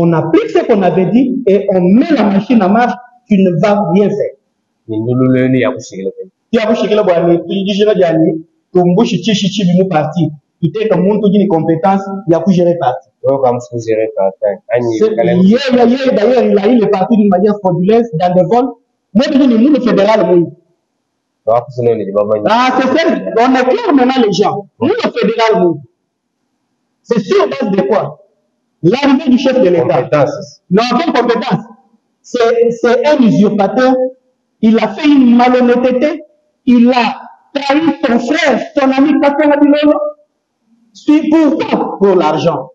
On applique ce qu'on avait dit et on met la machine en marche, tu ne vas rien faire. Tu as bouché le bois, tu dis je vais tu bouches chichi bimu parti. Tu t'es comme monde qui a une compétence, il y a pour gérer parti. D'ailleurs, il a eu le parti d'une manière frauduleuse dans des vols. Moi, je dis le fédéral, oui. Ah, c'est ça, on est clair maintenant les gens. Nous, le fédéral, oui. C'est sur base de quoi? L'arrivée du chef de l'État. Non, quelle compétence? C'est un usurpateur. Il a fait une malhonnêteté. Il a trahi son frère, son ami Kaka Bilolo. C'est pour l'argent.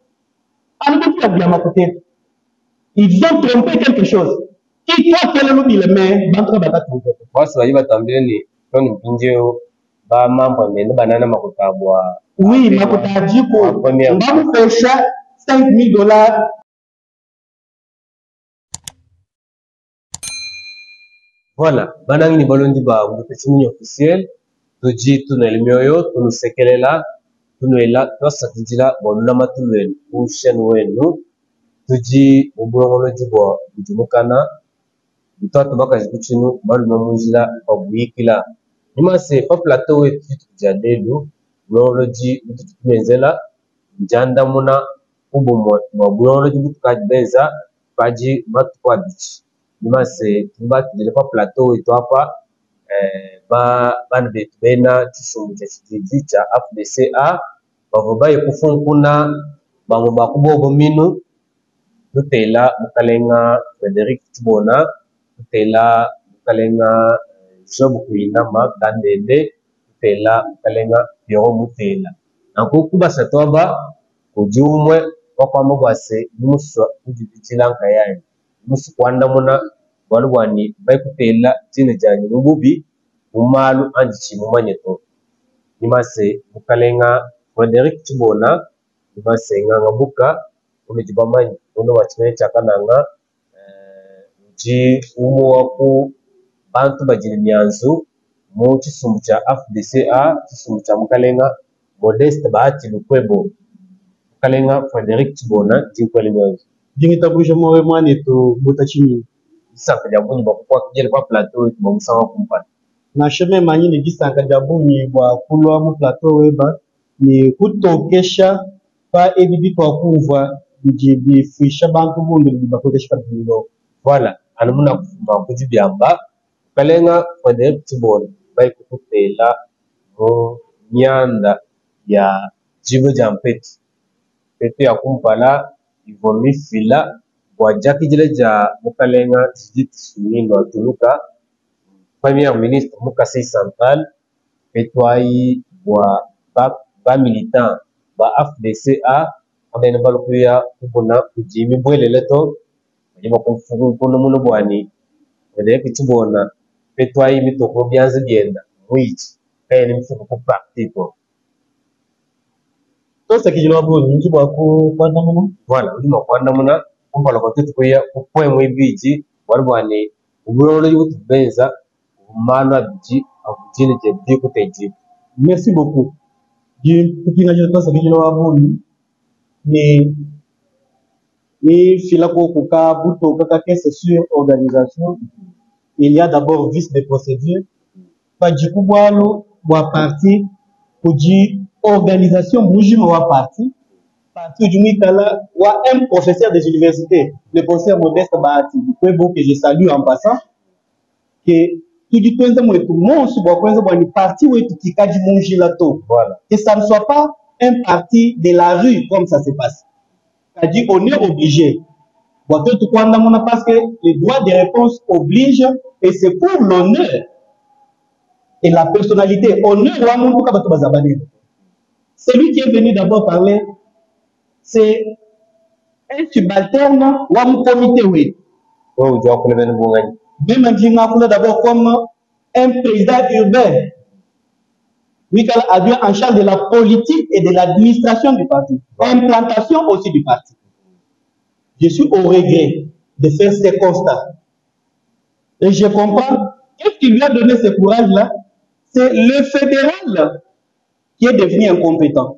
Ils ont trompé quelque chose. Qui toi, quel est le mais bantre bata trompé. Moi, ça va t'embêter ni comme Pinjeo, ba membre mais ne banana makuta bois. Oui, makuta dit pour. On va vous faire cher $5,000. Voilà, banang ni balondi ba mutesini officiel. Tuji tunelmioyo, tunusekelela. Tunuela, tosatijila bonama tulen ushen wenu. Tuji ubulongolo jibo bujumukana. Bitoto baka jikuchinu balu mamujila obwikila. Nima se pa plateau wetu tujadelu. Bulongolo ji bututumenzela. Njanda muna ubumo. Bulongolo ji butukajibeza. Paji matukwa bichi. Nima se tumba tujele pa plateau wetu hapa. Ban betu bena tisumuja chididicha FDCA. Bavubaye kufunkuna bango bakubogo minu tutela mukalenga Frederic Tibona tutela mukalenga Job Kuinama Dandende tutela mukalenga Pierrot Mutela nanko kubasa toba kujumwe kwa mabase muso kujitilanka yayi muso kwanda muna balwani bayikutela tine jani mububi umalu andichi mumanyeto nimase mukalenga Frederic Tibona, il va s'engager en bouca, on est du bama, on va tenir chakananga, ji umoaku, bantu bajini mianzu, mochi sumcha FDCA, sumcha mukalenga, Modeste Bahati Lukwebo, mukalenga Frederic Tibona, jinkwele mianzu. Jingita buja mwe mwani tu butachini. Saka jabuni bakwa kijele kwa plateau tu bamusawa kumpana. Na sheme manyi ni gisanga jabuni wa kulwa mu plateau weba. Ni kutokesha pa ebibi kwa kuva bijibi fisha bantu bundu bakotesha bilo. Voilà, anamuna kufuma kujibyamba kalenga Frederic Tibona bai kukutela mo nyanda ya jibo jampeti pete ya kumpala ivomi fila kwa jaki jile ja mukalenga tijiti sunindo atuluka Premier ministre Mukasey Central petwai wa ba militant ba FDCA amene balukuya kubona kujimi bwele leto yima kumfugu kuno muno bwani Frederic Tibona petwai mitoko byanze byenda muichi kayene mfuko ku practico to sakijilo aboni njibwa ku kwanda muno voilà ndimo kwanda muna kumbala ko tukuya ku poemo ibiji walibwani ubulolo yutubenza umana biji akujine je biko teji. Merci beaucoup. Il y a d'abord vice de procédure. Pas du coup, parti, pour dire organisation, parti. Parti du Mikala, ou un professeur des universités, le professeur Modeste Bahati, que je salue en passant, que tout du tout, parti que ça ne soit pas un parti de la rue comme ça se passe. C'est-à-dire on est obligé. Parce que les droits de réponse obligent et c'est pour l'honneur et la personnalité. Celui qui est venu d'abord parler, c'est un subalterne ou un comité. Oui. Même d'abord comme un président urbain. Mikala a dû en charge de la politique et de l'administration du parti. Implantation aussi du parti. Je suis au regret de faire ces constats. Et je comprends, qu'est-ce qui lui a donné ce courage-là? C'est le fédéral qui est devenu incompétent.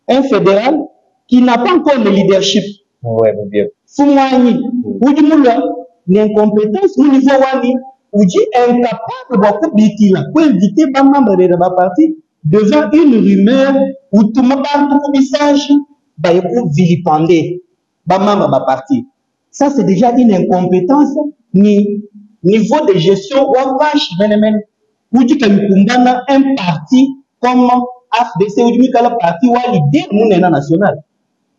Un fédéral qui n'a pas encore le leadership. Ouais, bien. Fumwani, uji mula, ni incompétence, au niveau wani, uji incapable de bikila, pour éviter ba membre de la partie devant une rumeur ou tout le monde tout message, ba yoko vilipender, ba membre de la partie. Ça c'est déjà une incompétence, ni niveau de gestion ou vache, benemen, uji kalikumbana un parti comme AFDC, uji kala parti wa leader mounena national.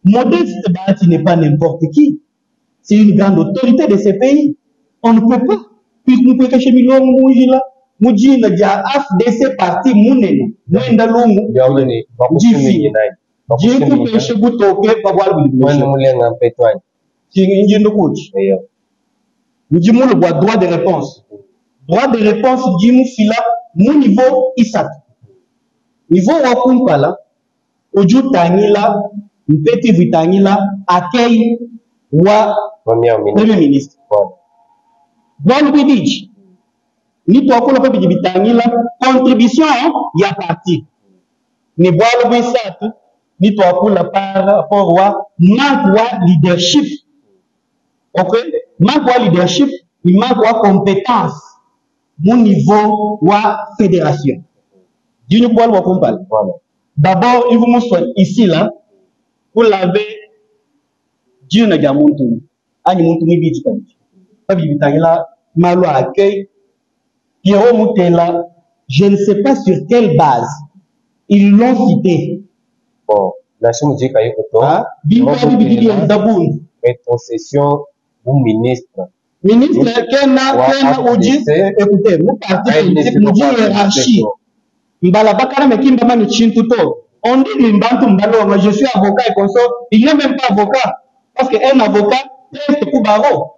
Modeste Bahati n'est pas n'importe qui. C'est une grande autorité de ce pays. On ne peut pas. Puis nous pouvons cacher Milon Moujila, Moujina, Dia, AFDC parti Mounena, Mwenda Longu, Jifi. J'ai coupé chez Boutoke, Pawal, Moulen Pétoine. C'est une Indienne de coach. Nous disons le droit de réponse. Droit de réponse, Jimou Fila, mon niveau Isat. Niveau Wakumpala, Oju Tanila, Mpeti Vitangila, accueil wa Premier ministre. Bon Bidich, ni toi qu'on a pas Vitangila, contribution ya parti. Ni bois le ni toi pour la part pour manque wa leadership. Ok, manque wa leadership, il manque wa compétence. Mon niveau wa fédération. Dis-nous quoi le compal. D'abord, il vous montre ici là. Pour laver Dieu n'a pas monté. Ani monté ni bidji comme. Pas bidji là, malo accueil. Pierrot Moutela, je ne sais pas sur quelle base ils l'ont cité. Bon, la chose dit qu'il y a autant. Bimba bidji Daboun. Rétrocession du ministre. Ministre, Kena Oji, écoutez, nous parti politique, nous disons hiérarchie. Mbala bakara mekimba mani chintuto. On dit Limbantou Mbalo, je suis avocat et consort. Il n'est même pas avocat. Parce qu'un avocat preste tout barreau.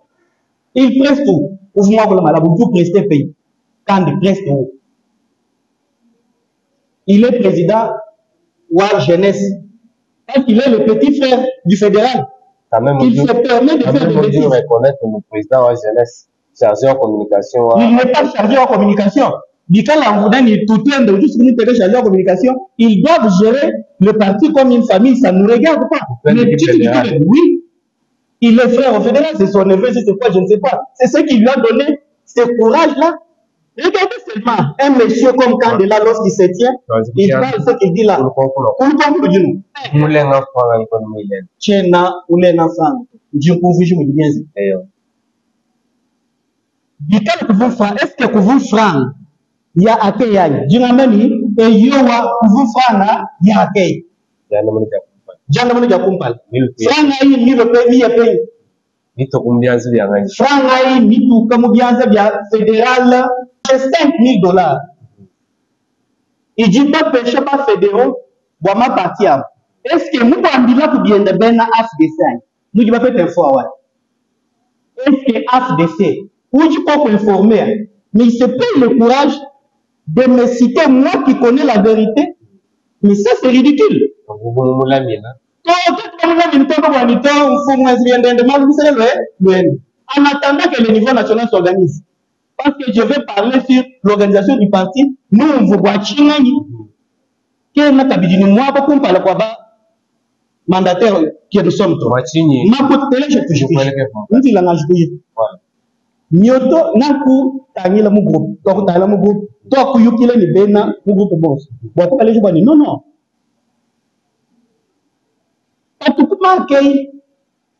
Il preste tout. Ouvre-moi pour le malabou, vous prestez pays. Quand il preste tout. Il est président ou jeunesse. Parce qu'il est le petit frère du fédéral. Il se permet de faire des bêtises. Reconnaître le président ou jeunesse chargé en communication. Il n'est pas chargé en communication. Ils doivent gérer le parti comme une famille, ça ne nous regarde pas. Mais tu dis oui, il est frère au fédéral, c'est son neveu, c'est quoi, je ne sais pas. C'est ce qui lui a donné ce courage-là. Regardez seulement un monsieur comme Candela, lorsqu'il se tient, il parle ce qu'il dit là. Est-ce que vous franc ya ake yani jingamani eyowa kuvufana ya ake jana mwana jakumpal franga hii nilo pe ya pe nito kumbianza bya ngani franga hii nitu kamubianza bya federal $5,000 ijiba pesha ba fédéraux bwa ma parti ya est-ce que muko andila kubienda bena AFDC muji ba fait info awa est-ce que AFDC uji ko informer mais il se paye le courage de me citer moi qui connais la vérité, mais ça c'est ridicule. En attendant que le niveau national s'organise, parce que je vais parler sur l'organisation du parti, nous on vous voit mandataire qui nous sommes trois. Nyoto naku tangila mu groupe to tangila mu groupe to ku yukile ni bena mu groupe boss bo ko kale jubani non tout comment kay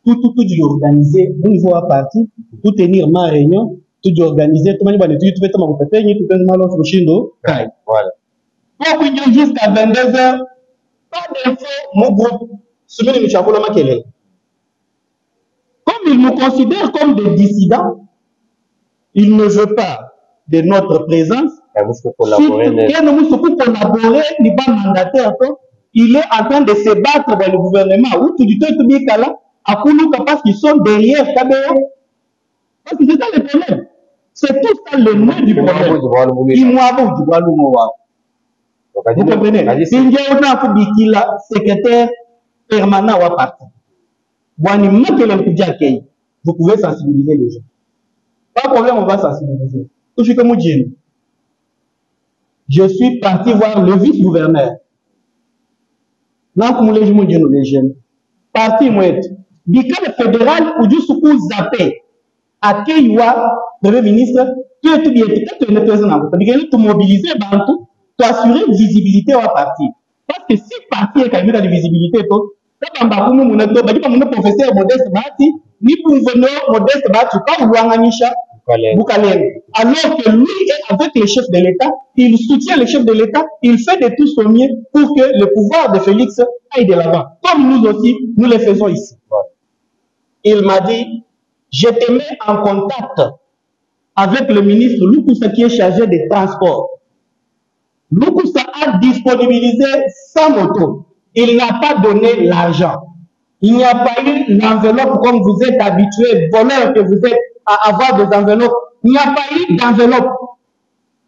tout organiser au niveau à parti tout tenir ma réunion tout organiser tout mani bani tout fait ma ko petenyi tout fait malo fushindo kai voilà pour que jusqu'à 22h pas d'info mon groupe souvenez michakola makele comme ils nous considèrent comme des dissidents. Il ne veut pas de notre présence. Il est en train de se battre dans le gouvernement. Ou tu dis que parce qu'ils sont derrière Kabé. Parce que c'est ça le problème. C'est tout ça le nœud du problème. Vous comprenez? Il y a un secrétaire permanent au parti. Vous pouvez sensibiliser les gens. Pas de problème, on va sensibiliser. Tout ce que moi dis. Je suis parti voir le vice-gouverneur. Là, comme les jeunes, parti, moi, du cadre fédéral ou du secours zappé. À Keiwa, Premier ministre, tu es tout bien, tu es présent. Tu mobiliser Bantou, tu assurer visibilité au parti. Parce que si le parti est quand même dans la visibilité, tu as professeur Modeste Bati, ni pour venir Modeste Bati, pas Ouanganisha, Boukalem. Alors que lui est avec les chefs de l'État, il soutient les chefs de l'État, il fait de tout son mieux pour que le pouvoir de Félix aille de l'avant. Comme nous aussi, nous le faisons ici. Il m'a dit, je te mets en contact avec le ministre Loukoussa qui est chargé des transports. Loukoussa a disponibilisé sa moto. Il n'a pas donné l'argent. Il n'y a pas eu l'enveloppe comme vous êtes habitué, voleur que vous êtes, à avoir des enveloppes. Il n'y a pas eu d'enveloppe.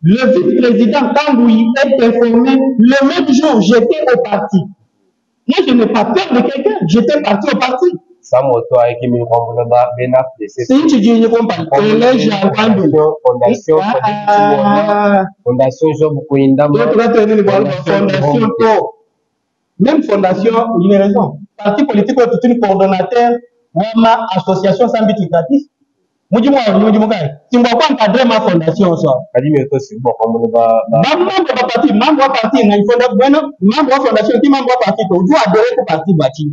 Le vice-président, quand il est informé, le même jour, j'étais au parti. Moi, je n'ai pas peur de quelqu'un. J'étais parti au parti. Sa moto avec une c'est une fondation même fondation il a raison parti politique est une coordonnateur ou association sans but lucratif tu ne vas pas encadrer ma fondation ça membre parti membre fondation qui membre parti tu dois adhérer au parti bâti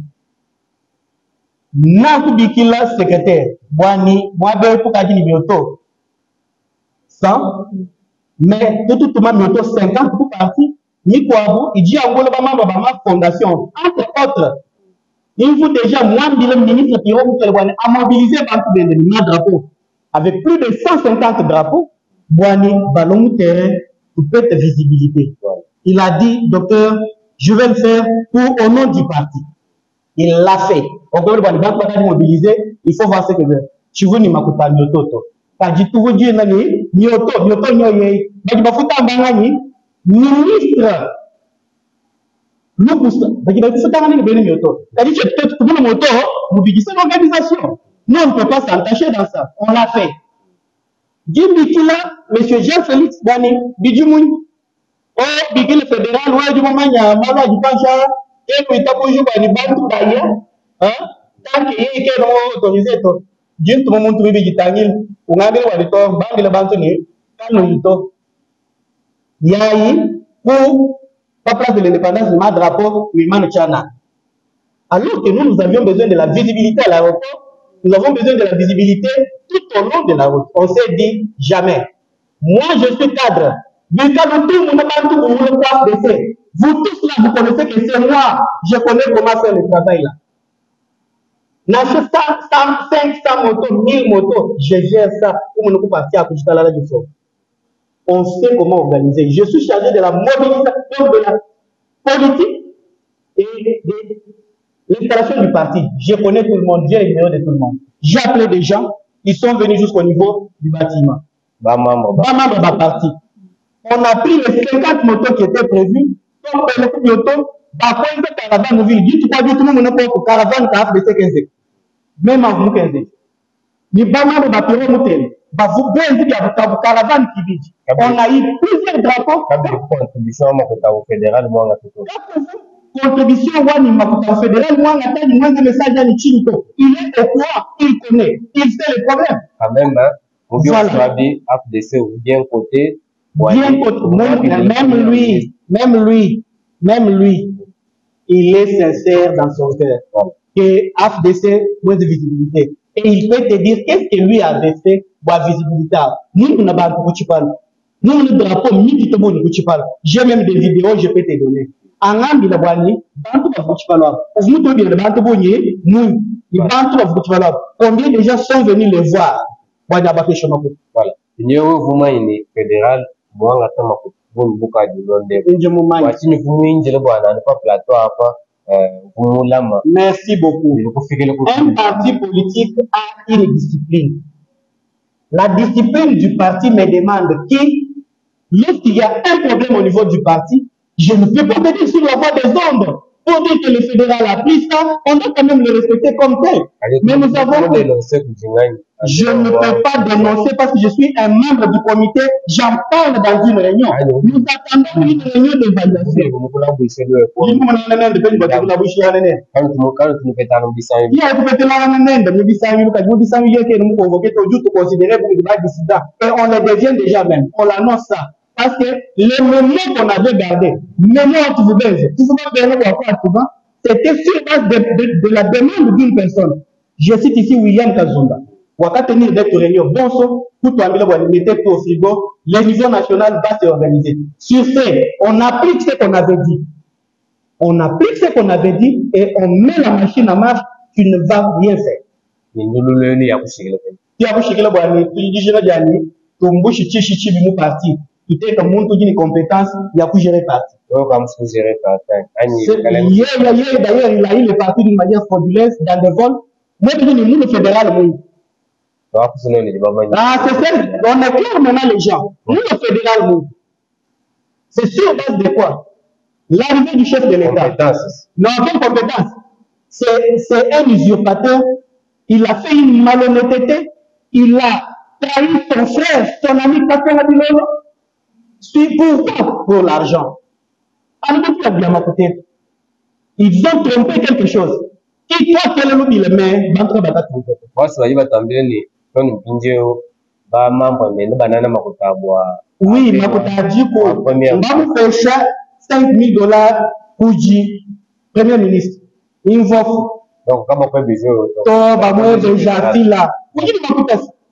Naku Bikila secrétaire, Boani, Boabe pour Kadi Bioto 100, mais tout le monde 50 pour parti, Nikwabu, il dit à Angola Bama Fondation, entre autres. Il faut déjà, moi, le ministre qui a mobilisé un drapeau avec plus de 150 drapeaux, Boani, ballon terrain, pour cette visibilité. Il a dit, docteur, je vais le faire au nom du parti. Il l'a fait. On peut le mobiliser. Il faut voir ce que tu veux. Ni makuta mioto. Quand tu veux dire nani mioto nyoye. Bagi bafuta bangani ministre. Loukoussa. Bagi bafuta bangani beni mioto. C'est-à-dire que peut-être pour le moto mobiliser l'organisation. Nous on ne peut pas s'entacher dans ça. On l'a fait. Dimbikila, Monsieur Jean-Félix Dani, Bidjumoun. Oh, Bigil fédéral, ouais, du moment il y a un malade du pancha. Et puis, tu as toujours des bandes d'ailleurs. Tant qu'il y a quelqu'un qui autorisé, tu as tout le monde qui est tangil. On a des gens qui ont bandes il y a eu pour la place de l'indépendance de ma drapeau, Wiman Chana. Alors que nous avions besoin de la visibilité à l'aéroport, nous avons besoin de la visibilité tout au long de la route. On s'est dit jamais. Moi, je suis cadre. Mais quand tout le monde a baisser. Vous tous là, vous connaissez que c'est moi. Je connais comment faire le travail là. N'achète 500 motos, 1000 motos. Je gère ça. Pour nous partir à Kouchitala du fond. On sait comment organiser. Je suis chargé de la mobilisation de la politique et de l'installation du parti. Je connais tout le monde. J'ai les numéros de tout le monde. J'ai appelé des gens. Ils sont venus jusqu'au niveau du bâtiment. Bama parti. On a pris les 50 motos qui étaient prévues. On a pris les motos. Par contre, caravane ville. Dis, tu pas dit tout le monde n'a pas pour caravane qui a fait 15. Même en vous 15. Ni Bama de Bapiro Moutel. Vous pouvez dire qu'il y a caravane qui dit. On a eu plusieurs drapeaux. Contribution au fédéral, moi, on a tout. Contribution au fédéral, moi, on a dit, moi, un message à Nichinto. Il est au courant, il connaît, il sait le problème. Quand même, hein. Vous bien choisi, FDC, ou bien côté. Bien côté. Même lui, il est sincère dans son cœur. Que FDC, moins de visibilité. Et il peut te dire qu'est-ce que lui avait fait pour la visibilité. Nous, on n'a pas de Kouchipal. Nous, on a le drapeau, nous, Kouchipal. J'ai même des vidéos, je peux te donner. En Ambi, la Boani, Bantou va Kouchipal. Vous nous bien, le Bantou Bouni, nous, les Bantou va Kouchipal. Combien de gens sont venus les voir? Voilà. Il y a un mouvement fédéral, moi, on attend ma coupe. Vous ne pouvez pas dire. Merci beaucoup. Un parti politique a une discipline. La discipline du parti me demande qui, lorsqu'il y a un problème au niveau du parti, je ne peux pas venir sur la voie des ondes pour dire que le fédéral a pris ça, on doit quand même le respecter comme tel. Mais nous avons... Je ne peux pas dénoncer parce que je suis un membre du comité. J'en parle dans une réunion. Nous attendons une réunion d'évaluation. Il y a et on les devient déjà même. On l'annonce ça. Parce que les moments qu'on avait gardés, c'était sur base de la demande d'une personne. Je cite ici William Kazumba. Waka tenir d'être réunion. Bonso, tout le mettez au frigo. L'émission nationale va s'organiser. Sur ce, on applique ce qu'on avait dit. On applique ce qu'on avait dit et on met la machine en marche. Tu ne vas rien faire. Parti. Tu t'es comme monde qui a une compétence, il y a pour gérer parti. D'ailleurs, il a eu le parti d'une manière frauduleuse dans des vols. Moi, je dis, nous, le fédéral, oui. Ah, c'est ça, on est clair maintenant les gens. Nous, le fédéral, oui. C'est sur base de quoi? L'arrivée du chef de l'État. Non, quelle compétence? C'est un usurpateur. Il a fait une malhonnêteté. Il a trahi son frère, son ami Kakana Bilolo. C'est pourquoi? Pour l'argent. Ils ont trompé quelque chose. Qui toi, quel est le mais bantre bata trompé. Oui, Makuta dit qu'on va faire ça $5,000 pour dire Premier ministre. Il va donc, comme on peut déjà là.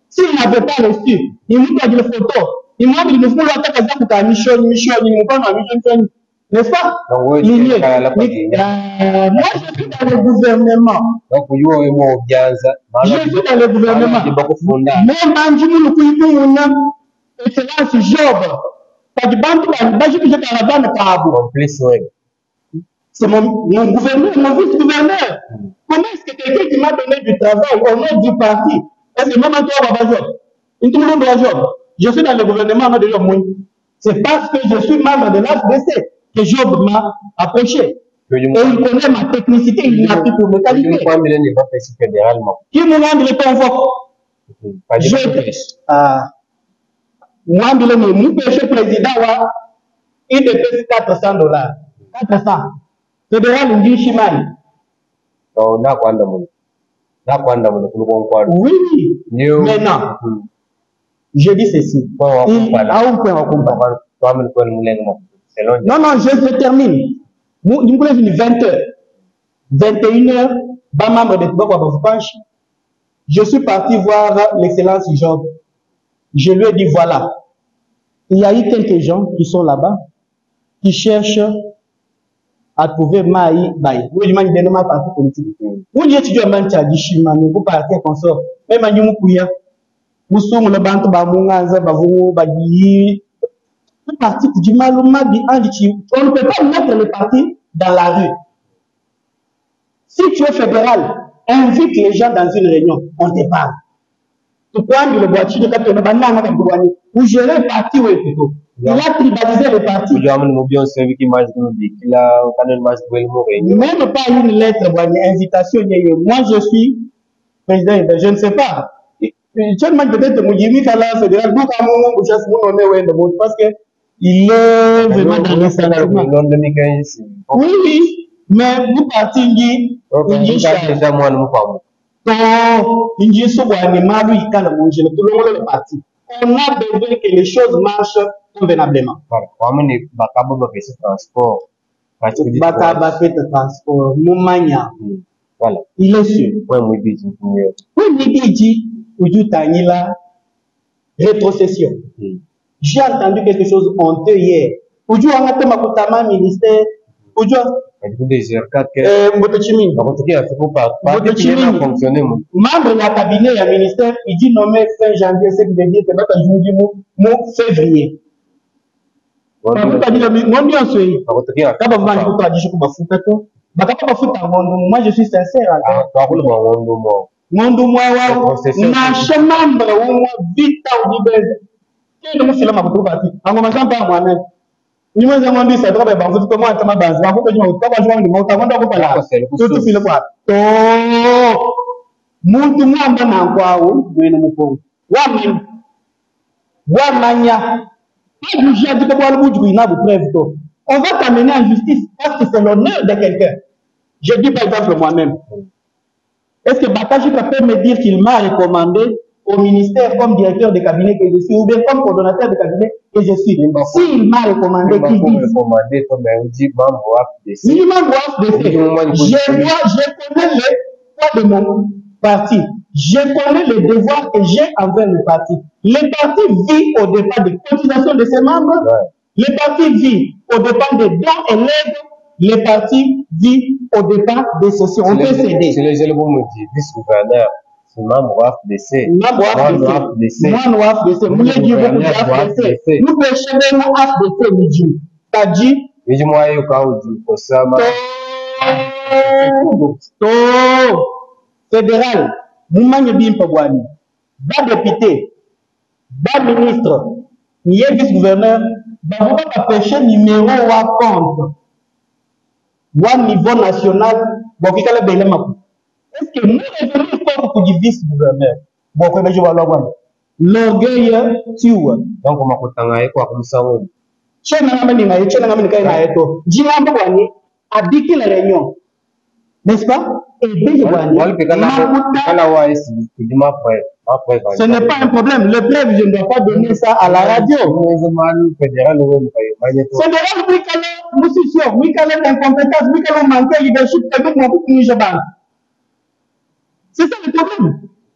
S'il n'avait pas reçu, il nous a dit les photos. Il m'a dit, nous voulons attaquer la mission, il nous pas la mission, n'est-ce pas? Moi, je suis dans le gouvernement. Donc, je suis dans le gouvernement. Même Manjimou, excellence Job. C'est mon gouverneur, mon vice-gouverneur. Comment est-ce que quelqu'un qui m'a donné du travail au nom du parti, est-ce que même toi, Job? Je suis dans le gouvernement de l'homme. C'est parce que je suis membre de l'AFDC que Job m'a approché. Et il connaît ma technicité, il n'a plus pour mes qualités. Qui me rend le convoque? Je pêche. Moi, mon péché président, il dépêche $400. 400. Fédéral, il dit Chimay. Oui, maintenant. Je dis ceci. Non, non, je termine. Nous avons 20h. 21h, je suis parti voir l'excellence Job. Je lui ai dit, voilà, il y a eu quelques gens qui sont là-bas, qui cherchent à trouver Maï Baï. Vous dites, il y a un parti politique. Vous dites, tu as un parti vous partez comme ça. Même à Nimoukuya. Nous sommes le banque Bamunga, Bavou, Bagi. Le parti du Malouma, on ne peut pas mettre le parti dans la rue. Si tu es fédéral, invite les gens dans une réunion, on te parle. Tu prends le boîtier de 4 ans, vous gérez le parti ou plutôt. Il a tribalisé le parti. Même pas une lettre, une invitation. Moi, je suis président, je ne sais pas. Peut-être fédéral, parce que il est vraiment dans le salaire. Oui, oui, mais vous partez, on a besoin que les choses marchent convenablement. Voilà. Il est sûr. Oui, rétrocession. J'ai entendu quelque chose honteux hier. Aujourd'hui, on a fait ma ministère. Membre de la cabinet et ministère, il dit nommé fin janvier, c'est qui veut dire que notre février. Moi, je suis sincère. Mondo moi na membre ou vita ou libéré. Qui nous fait la ma parti. En commençant par moi-même. Nous nous avons dit ça doit être bon comment ta base. Va faut que je me pas jouer de mon temps on pas là. Tout file quoi. muntu mwamba na nkwawo mwene mukongo wamanya pas juger dit que boire le bout du preuve to on va t'amener en justice parce que c'est l'honneur de quelqu'un. Je dis par exemple moi-même, est-ce que Bakaji peut me dire qu'il m'a recommandé au ministère comme directeur de cabinet que je suis ou bien comme coordonnateur de cabinet que je suis? S'il m'a recommandé, qu'il dise minimum AFDC. Je connais les poids de mon parti. Je connais les devoirs que j'ai envers le parti. Le parti vit au départ des cotisations de ses membres. Le parti vit au départ des dons et l'aide. Le parti vit au départ de ceci. On peut céder. Si les gens me disent, vice-gouverneur, c'est membre AFDC. Membre AFDC. Membre AFDC. Nous pêchons même AFDC, Midjou. T'as dit? Dis-moi, il y a fédéral, Moumane Bimpagwani, bas député, bas ministre, ni vice-gouverneur, bah, on va pêcher numéro à compte. Au niveau national, bon, est-ce que nous revenons pour du vice-gouverneur? Bon, comment je vais l'orgueil tue. Donc, on m'a contacté quoi comme ça? Chez Nagamani, Jimambouani a dit qu'il est réunion. N'est-ce pas? Et ce n'est pas un problème. Le preuve, je ne dois pas donner ça à la radio. Fédéral, incompétence, c'est ça le problème.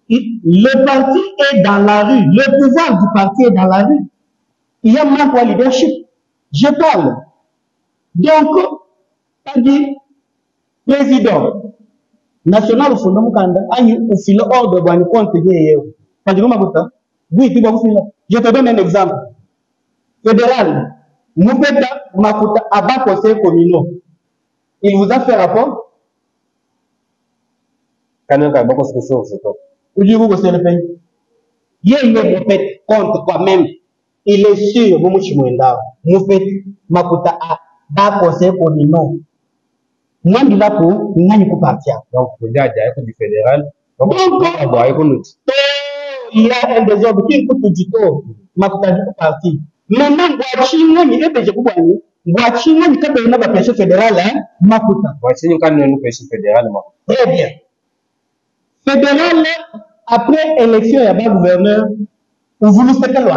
Le parti est dans la rue. Le pouvoir du parti est dans la rue. Il y a manque de leadership. Je parle. Donc, pas dit président national funda mukanda ani ufile ordre bwani compte yeye padimo mabuta bwiti bakufila. Je te donne un exemple. Fédéral Moubeta Makuta Abba conseil communaux, il vous a fait rapport quand on a beaucoup de choses. Où dites-vous que c'est le pays? Il est compte quand même. Il est sûr que Moubeta Makuta Abba conseil communaux. Moi, je suis là pour partir. Donc, il y a du fédéral. Donc, il y a un désordre qui est du tout. Je suis parti. Maintenant, je suis fédéral. Très bien. Fédéral, après élection, il y a un gouverneur. Vous voulez ce que l'on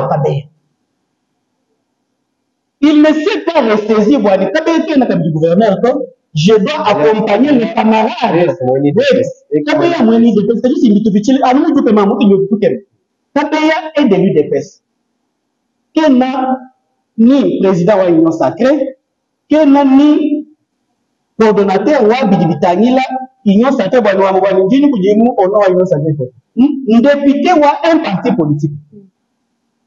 il ne sait pas ressaisir. Du gouverneur. Je dois accompagner les camarades. Kapaya est de l'UDPS. Kena ni président de l'Union sacrée, Kena ni coordonnateur de Bidibitangila, Union sacrée, député ou un parti politique.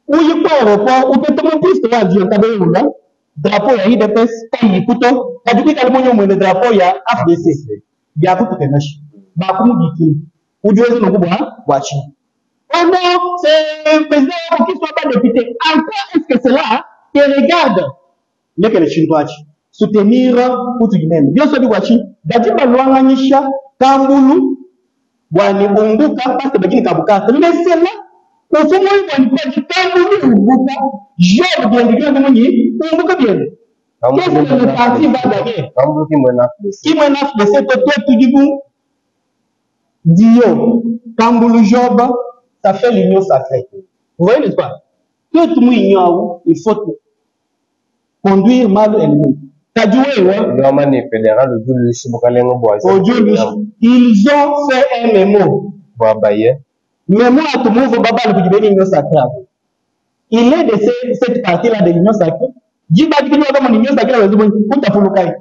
Où il peut aéroport, ou peut-être plus de la drapeau ya IDPS kai kuto kaduki kalmonyo mwene drapeau ya FDC ya kuto kenashi ba kumugiki ujuwezi no kubwa wachi. Oh non, c'est le président qui soit pas député. Encore est-ce que c'est là qui regarde les que les chinois soutenir pour tout même bien sûr wachi dadi balwanga nyisha kambulu bwani unguka parce que bagini kabukata mais c'est là au fond moi bwani kwa kambulu unguka job bien bien de moni unguka bien. Qu'est-ce que le parti va gagner? Qui menace de cette côté tout du coup? Dio, Kambulu Job, ça fait l'union sacrée. Vous voyez, n'est-ce pas? Tout le monde ignore, il faut conduire mal ennemi. Ils ont fait un mémo. Mémo à tout le monde, l'union sacrée. Il est de cette partie-là de l'union sacrée. Jiba kini kama ni nyota kila wezo utafulukai.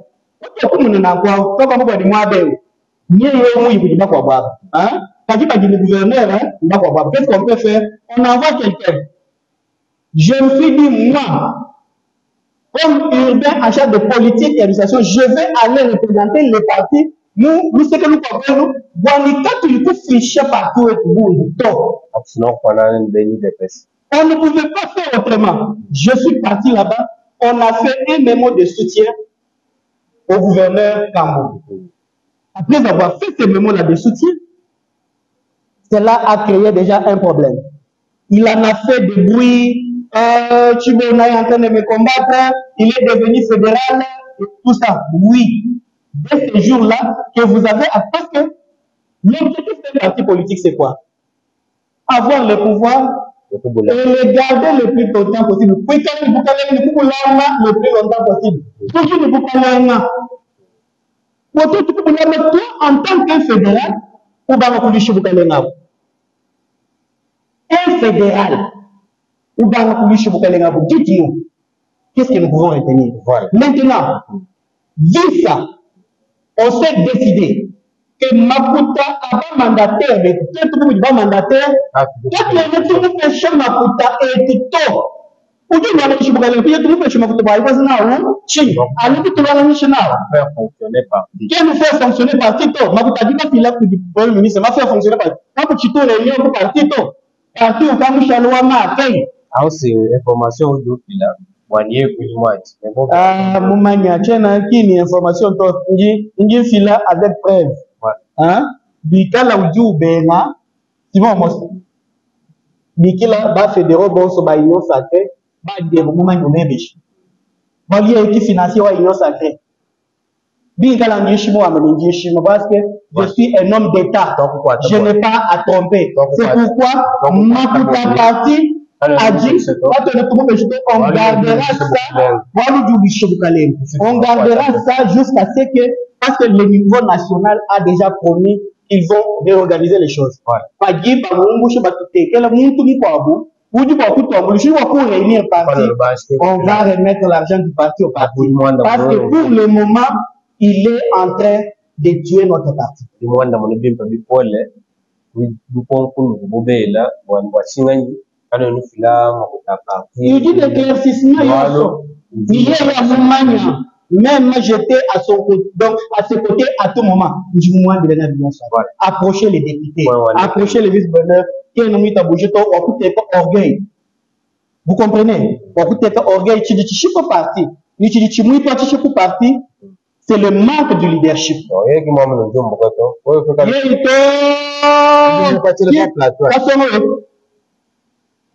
Utakumu na kwa toka mbwa ni mwabe. Nyeye yeye mwi kujima kwa baba. Hein? Kajiba kini gouverneur nda kwa baba. Qu'est-ce qu'on peut faire? On envoie quelqu'un. Je me suis dit moi comme urbain en charge de politique et d'administration, je vais aller représenter le parti. Nous ce que nous comprenons, Boanika tu peux ficher partout et tout le monde. Sinon on a une déni de peste. On ne pouvait pas faire autrement. Je suis parti là-bas. On a fait un mémo de soutien au gouverneur Kambo. Après avoir fait ce mémo-là de soutien, Cela a créé déjà un problème. Il en a fait des bruits. Chibona est en train de me combattre. Il est devenu fédéral. Tout ça. Oui. Dès ce jour-là, que vous avez. Parce que l'objectif d'un parti politique, c'est quoi? Avoir le pouvoir et le garder le plus longtemps possible. Puis quand vous parlez le plus longtemps possible. Toujours ne vous parlez pas. Toi, en tant qu'un fédéral, ou bien un fédéral, ou bien dites-nous, qu'est-ce que nous pouvons retenir? Voilà. Maintenant, vu ça, on s'est décidé que Maputa a pas mandataire, mais tout le monde mandataire, quand le fait chez Maputa et tout. Ou bien on a dit que tout le monde chez Maputa, il va se faire alors que tout le monde faire fonctionner par qui nous fait fonctionner par Tito. Maputa dit qu'il a dit le Premier ministre m'a fait fonctionner par quand tu te réunions par Tito. Parti au Kamusha Loama ah c'est information au dos là. Wanier plus ou moins. Ah, Moumania, tiens, qui une information, il fila avec preuve. Hein? Bikala ou du Bena, Simon Mos. Bikila ba fédéraux, bon, so ba union sacrée, ba de Moumania ou Mebish. Bon, il y a qui financier ou union sacrée. Bikala Nishimo à Meningishimo, parce que je suis un homme d'État. Je n'ai pas à tromper. C'est pourquoi, Maputa parti, a dit, on gardera ça, on gardera ça jusqu'à ce que, parce que le niveau national a déjà promis qu'ils vont réorganiser les choses. On va remettre l'argent du parti au parti. Parce que pour le moment, il est en train de tuer notre parti. Il dit l'éclaircissement, même j'étais à son côté, donc à ses côtés à tout moment. Approcher les députés, approcher les vice-gouverneurs, qui est nommé à bouger, orgueil. Vous comprenez? Orgueil, parti, c'est le manque du leadership.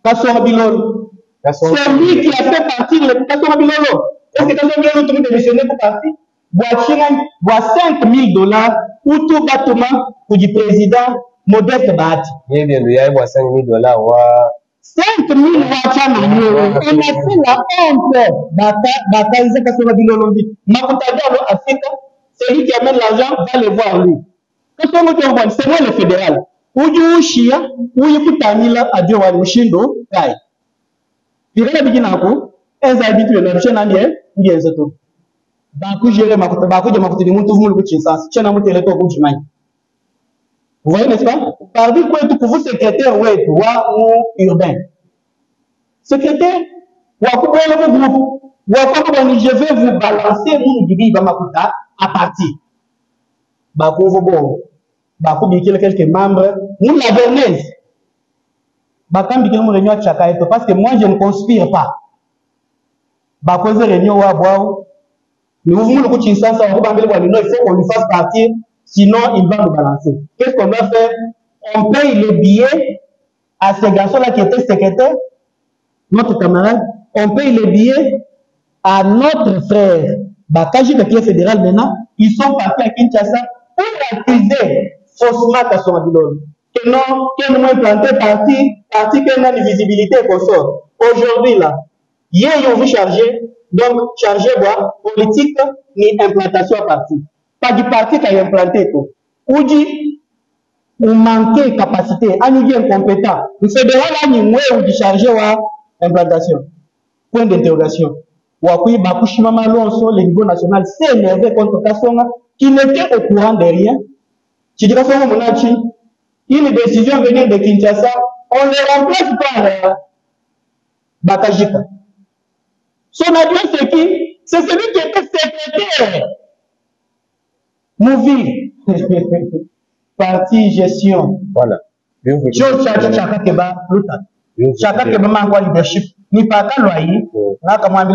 C'est lui qui a fait partir le Kassora Bilolo. Est-ce que Kassora Bilolo tout démissionné pour partir? Bois $5,000 pour tout bâtiment pour du président Modeste Bahati. Il y a $5,000. 5,000 on a fait la honte. Bata, Isaac Kassora Bilolo dit. Makutadalo Afrique, c'est lui qui amène l'argent, va le voir lui. Kassora Bilolo, c'est moi le fédéral. Uju Shia, Uyu Tanila, Adjoa Mushindo, Kai. Pirela Biginako, as I did to the nation and yes, Baku Jere Makuta, Baku Jamakuti, Mutu Muchisas, Chana Muteleto Bujimai. Vous voyez, n'est-ce pas? Par dire quoi, tout vous secrétaire, ouais, ou urbain. Secrétaire, Wakou, je vais vous balancer mon Gibi Bamakuta à partir. Baku Vobo. Bakou Bikil quelques membres, nous la bernaise. Bakam Bikil réunion à Chakaeto, parce que moi je ne conspire pas. Bakou réunion à boire. Nous voulons le coup de Chinsan, il faut qu'on lui fasse partir, sinon il va nous balancer. Qu'est-ce qu'on va faire? On paye les billets à ces garçons-là qui étaient secrétaires, notre camarade, on paye les billets à notre frère. Bakaji, le pied fédéral maintenant, ils sont partis à Kinshasa pour accuser faussement Kassora Bilolo. Que non, que nous planté parti que n'a de visibilité qu'on sort. Aujourd'hui là, hier ils ont vu charger, donc charger quoi, politique ni implantation à parti. Pas du parti qui a implanté tout. Ou dit, ou manquer de capacité, à nous dire incompétent. Le fédéral a mis moins ou du charger à implantation. Point d'interrogation. Ou à quoi Bakushima Malonso, le niveau national, s'est énervé contre Kassonga, qui n'était au courant de rien. Tu dis que une décision venue de Kinshasa, on ne remplace par Bakajika. Son adjoint, c'est qui? C'est celui qui était secrétaire. Mouvi. Parti gestion. Voilà. Chaka Keba, Chaka Keba Mangwa leadership. Ni pas qu'à loyer, là, comme on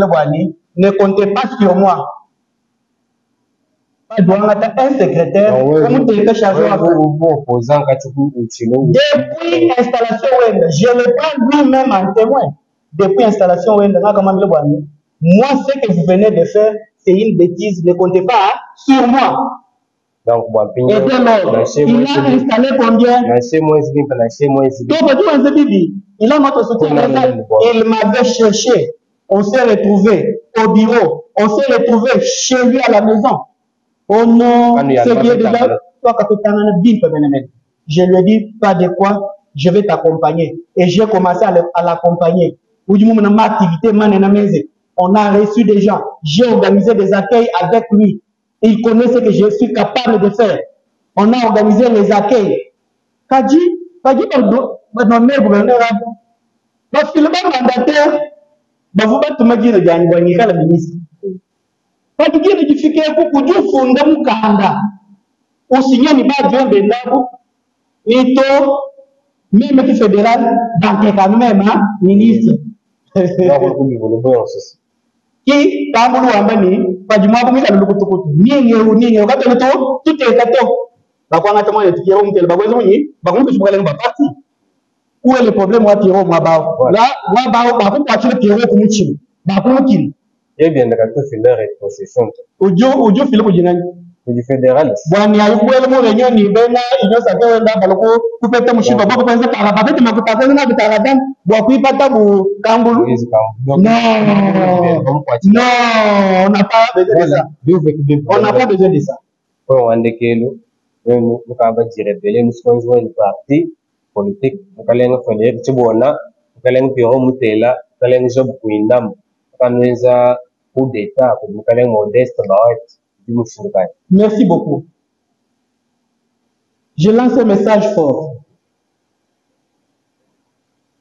ne comptez pas sur moi. pas doit un secrétaire, comme tu es chargé à faire. Depuis l'installation, je le prends lui-même en témoin. Depuis l'installation, moi, ce que vous venez de faire, c'est une bêtise. Ne comptez pas sur moi. Donc, et dès lors, il a installé combien? Il a notre soutien. Il m'avait cherché. On s'est retrouvé au bureau. On s'est retrouvé chez lui à la maison. Oh non, c'est bien déjà. Je lui ai dit, pas de quoi, je vais t'accompagner. Et j'ai commencé à l'accompagner. On a reçu des gens. J'ai organisé des accueils avec lui. Il connaît ce que je suis capable de faire. On a organisé les accueils. Kadi, gouverneur, parce que le mandataire, vous battre ma dire le ministre. Pas de dire que tu fais pour du fondé mukanda. Ou signer ni ba John Bendabu. Et to, même le fédéral, dans le même ministre. Qui, quand vous l'avez pas du mal, vous avez le coup ni tout est gâteau. Où est le problème? Là, eh bien, le rétrocession. Audio fédéral. Bon, il y a eu une réunion, il y a non, on n'a pas besoin de ça. On n'a pas besoin de ça. On a nous sommes un parti politique. Nous allons faire des choses. Nous allons faire des choses. Coup d'État, nous allons modeste. Merci beaucoup. Je lance un message fort.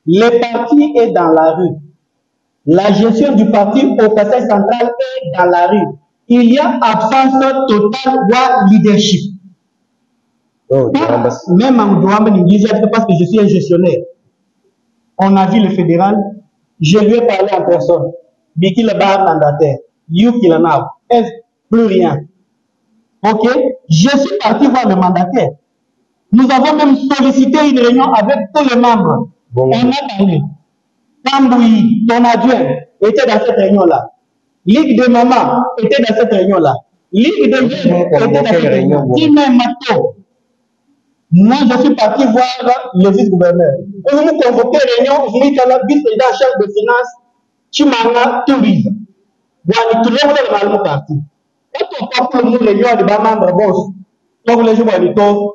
Le parti est dans la rue. La gestion du parti au Conseil central est dans la rue. Il y a absence totale de leadership. Même en Douamba, parce que je suis un gestionnaire. On a vu le fédéral. Je lui ai parlé en personne. Biki le bar mandataire. You qui l'en a. Plus rien. Ok? Je suis parti voir le mandataire. Nous avons même sollicité une réunion avec tous les membres. On a parlé. Tamboui, ton adjoint, était dans cette réunion-là. Ligue de maman était dans cette réunion-là. Ligue de jeunes était dans cette réunion. Moi, je suis parti voir le vice-gouverneur. Vous nous convoquez réunion, vous mettez la vice-président chef de finances, Chimanga Tourisme. Vous tout le monde est mal parti. Quand on parle pour nous, réunion de membres, boss, donc les gens vont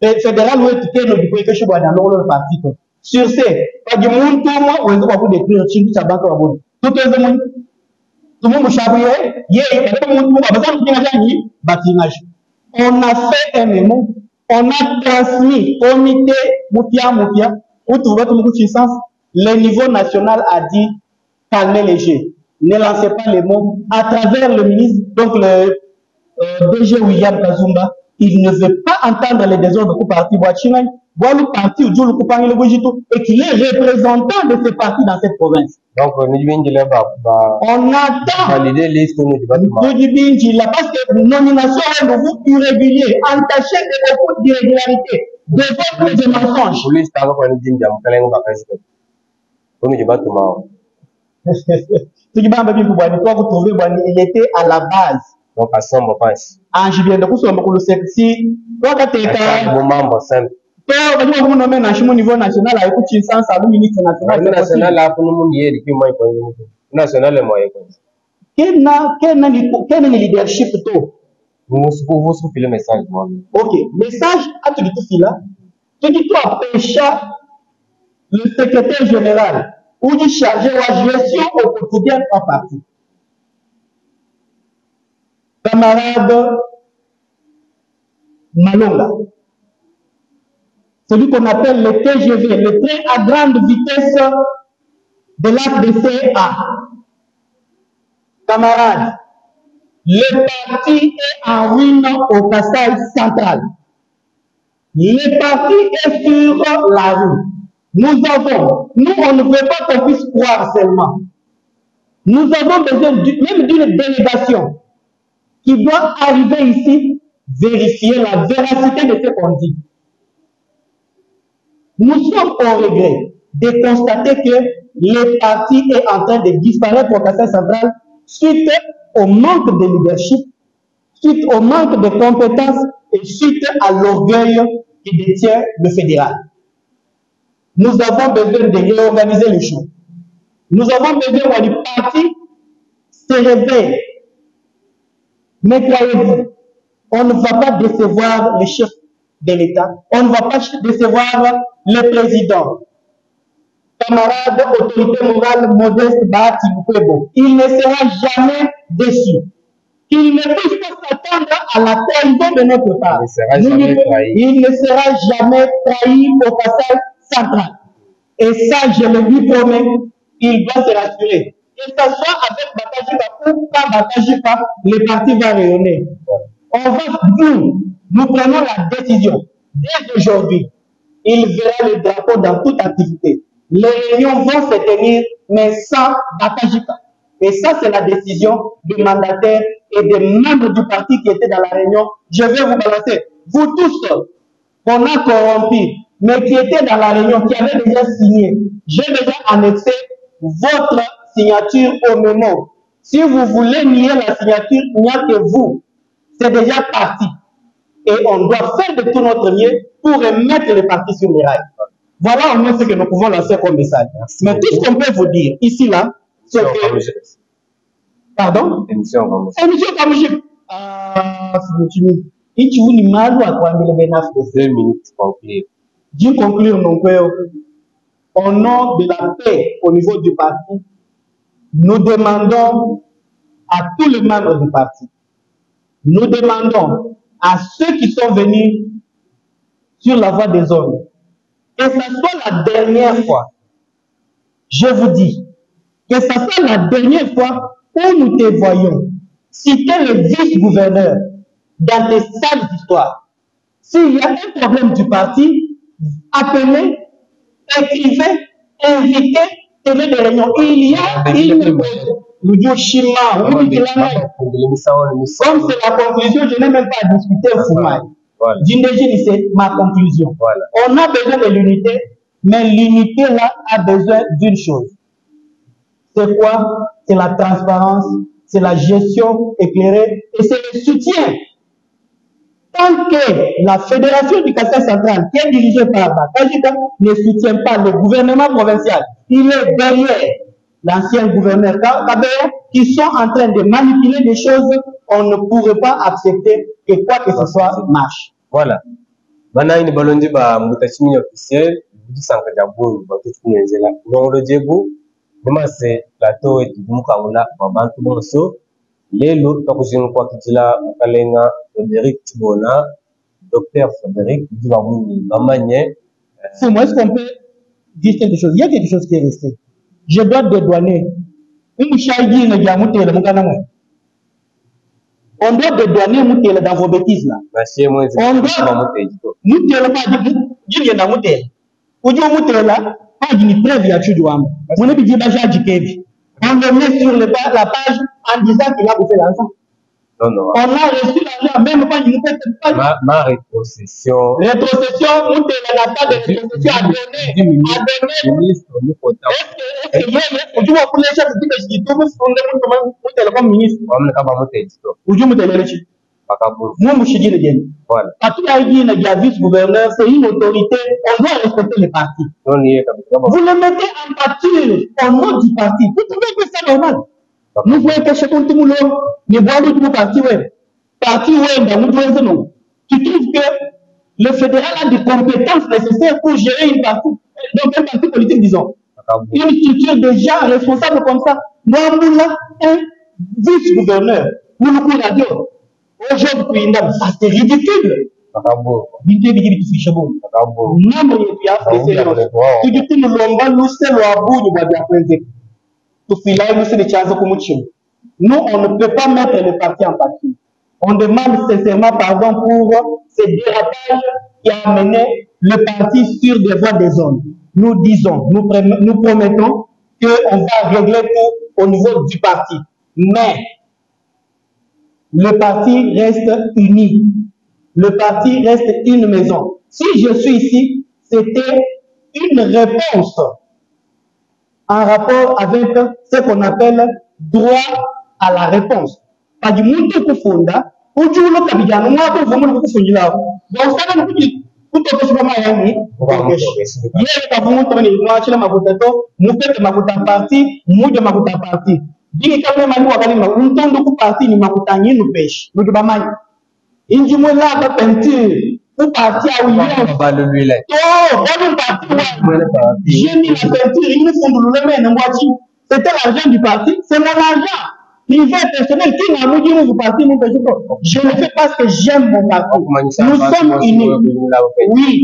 le fédéral, où est-ce que nous pouvons faire dans parti. Sur ce, pas du monde, tout le monde, on va vous décrire, tout ça, tout le monde. Tout le monde on a fait un mémo, on a transmis au comité Moutia, où tout le sens, le niveau national a dit calmez les jeux, ne lancez pas les mots. À travers le ministre, donc le DG William Kazumba, il ne veut pas entendre les désordres du parti Boachimay, le parti et qu'il est représentant de ce parti dans cette province. Donc, on attend valider liste parce que nomination est nouveau irrégulier, entaché de beaucoup d'irrégularités, de beaucoup de mensonges. Il était à la base. Donc, à son moment. Ah, je viens de vous dire que si toi, tu es au niveau national, avec une sens à ministre national. National est moyen. Quel est le leadership? Vous soufflez le message. Ok, message à tout le là. Tu dis toi, Pécha, le secrétaire général, ou du chargé de la gestion au quotidien en partie. Camarade Malonga, celui qu'on appelle le TGV, le train à grande vitesse de l'ADCA. Camarades, le parti est en ruine au Kasaï central. Le parti est sur la rue. Nous, on ne veut pas qu'on puisse croire seulement. Nous avons besoin même d'une délégation qui doit arriver ici, vérifier la véracité de ce qu'on dit. Nous sommes au regret de constater que le parti est en train de disparaître au Kassai central suite au manque de leadership, suite au manque de compétences et suite à l'orgueil qui détient le fédéral. Nous avons besoin de réorganiser les choses. Nous avons besoin que le parti se réveille. Mais croyez-vous, on ne va pas décevoir le chef de l'État, on ne va pas décevoir le président. Camarade, autorité morale, modeste, Bahati Mukwebo, il ne sera jamais déçu. Il ne puisse pas s'attendre à la trahison de notre part. Il ne sera jamais trahi au Kassai central. Et ça, je le lui promets, il doit se rassurer. Que ce soit avec Bakajiba ou pas Bakajiba, le parti va rayonner. Nous prenons la décision. Dès aujourd'hui, il verra le drapeau dans toute activité. Les réunions vont se tenir, mais sans Bakajiba. Et ça, c'est la décision du mandataire et des membres du parti qui étaient dans la réunion. Je vais vous balancer. Vous tous, qu'on a corrompu, mais qui étaient dans la réunion, qui avaient déjà signé, j'ai déjà annexé votre signature au mémo. Si vous voulez nier la signature, il n'y a que vous. C'est déjà parti. Et on doit faire de tout notre mieux pour remettre le parti sur les rails. Voilà au moins ce que nous pouvons lancer comme message. Mais tout ce qu'on peut vous dire, ici, là, c'est que... Pardon? Émission Kamouchik. Ah, c'est le et tu veux mal ou à quoi mais les bénéfices de 2 minutes pour conclure. Dis conclure mon père. Au nom de la paix au niveau du parti, nous demandons à tous les membres du parti, nous demandons à ceux qui sont venus sur la voie des zones, que ce soit la dernière fois, je vous dis, que ce soit la dernière fois où nous te voyons citer le vice-gouverneur dans des salles d'histoire. S'il y a un problème du parti, appelez, écrivez, invitez, tenez des réunions. Il y a une... Comme c'est la conclusion, je n'ai même pas à discuter Foumaï. C'est ma conclusion. Voilà. On a besoin de l'unité, mais l'unité là a besoin d'une chose. C'est quoi? C'est la transparence, c'est la gestion éclairée et c'est le soutien. Tant que la fédération du Kassai central, qui est dirigée par Bakajiba, ne soutient pas le gouvernement provincial, il est derrière l'ancien gouverneur Kabeo, qui sont en train de manipuler des choses, on ne pourrait pas accepter que quoi que ce soit marche. Voilà. Maintenant, il y a des gens officiels, ils sont en train de dire c'est plateau et Mukaola, Babantu Monso, les lots, Tokujin Kwakitila, Mukalenga, Frédéric Tibona, docteur Frédéric Divamouni, Mamanye. C'est moi, est-ce qu'on peut dire quelque chose? Il y a quelque chose qui est resté. Je dois dédouaner. On doit dédouaner Moutele dans vos bêtises là. On doit. Moutele pas dire dans Moutele. Ou dire Moutele là, pas d'une preuve à Chudouam. On est dit Baja Djikevi. On le met sur la page en disant qu'il a bouffé l'argent. Non, non. On a reçu l'argent, même pas une page. Ma rétrocession. Rétrocession, Moutele n'a pas de rétrocession à donner. À donner. Est-ce que vous pour les chefs de dit tout le monde comme ministre. Ou du Moutele Rechi. Moi, je suis dit, partout il y a vice-gouverneur, c'est une autorité, on doit respecter les partis. Vous le mettez en pâture au nom du parti. Vous trouvez que c'est normal? Nous voyons que chez tout le monde, mais voilà tout le parti, parti, non. Tu trouves que le fédéral a des compétences nécessaires pour gérer une partie, donc un parti politique, disons. Une structure déjà responsable comme ça. Nous avons là un vice-gouverneur. Nous avons la radio. Aujourd'hui, c'est ridicule. Nous, on ne peut pas mettre le parti en partie. On demande sincèrement pardon pour ce dérapage qui a amené le parti sur des voies des zones. Nous disons, nous promettons qu'on va régler tout au niveau du parti. Mais le parti reste uni. Le parti reste une maison. Si je suis ici, c'était une réponse en rapport avec ce qu'on appelle droit à la réponse. Pas du monde qui fonda, ou du monde qui a moi pour vous le kufundi là. Donc ça nous dit tout ce que je vais dire. Hier quand vous montrez moi chez ma votato, nous fait ma votato parti, nous de ma votato parti. Dit quand même nous akali ma un ton de parti ni ma votanyi nous pêche. Nous de ba mai. Inji mo là ba peinture. Pour partir à William. Oh, bon parti. J'ai mis la peinture, ils nous font de l'eau. C'était l'argent du parti, c'est mon argent. Privé, personnel, qui n'a pas dit mon parti, je le fais parce que j'aime mon parti. Nous sommes unis. Oui.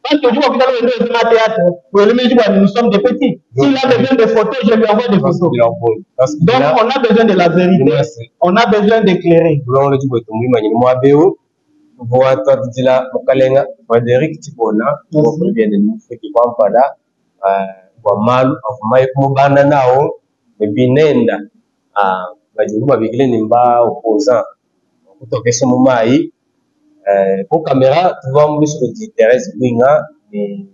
Parce que je vois que dans le théâtre, nous sommes des petits. S'il a besoin de photos, je lui envoie des photos. Donc, on a besoin de la vérité. On a besoin d'éclairer. Voata Dila Mokalenga, Frédéric Tibona, pour bien de nous faire qui vont pas là, pour mal, pour maïs mobana nao, mais binenda, Bajumba Biglen Nimba opposant, pour toquer ce moment aí, pour caméra, tu vois, moi je dis Thérèse Binga, et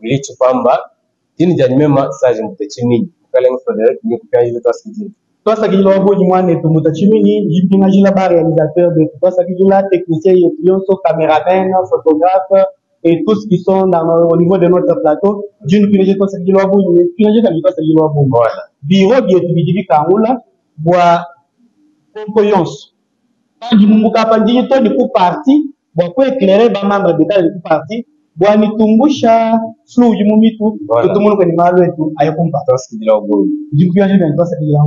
Willy Chupamba, tu nous as même ça, je me t'ai Mokalenga Frédéric, nous pouvons y aller à ce dire. Toi, ça qui est là, moi, n'est pas Moutachimini, j'imagine là-bas réalisateur de toi, ça qui est là, technicien, caméraman, photographe, et tous qui sont au niveau de notre plateau. D'une pinage, toi, ça qui est là, pinage, toi, ça qui est là, bureau, bien, tu dis, Kaoula, bois, concoyance. Pas du Mouka, pas du tout, du coup, parti, bois, pour éclairer, bah, membre de l'état du parti, bois, ni tumbusha, flou, du moumitu, tout le monde connaît mal, et tout, aïe, compas. Toi, ce qui est là, du pinage, toi, ça qui est là,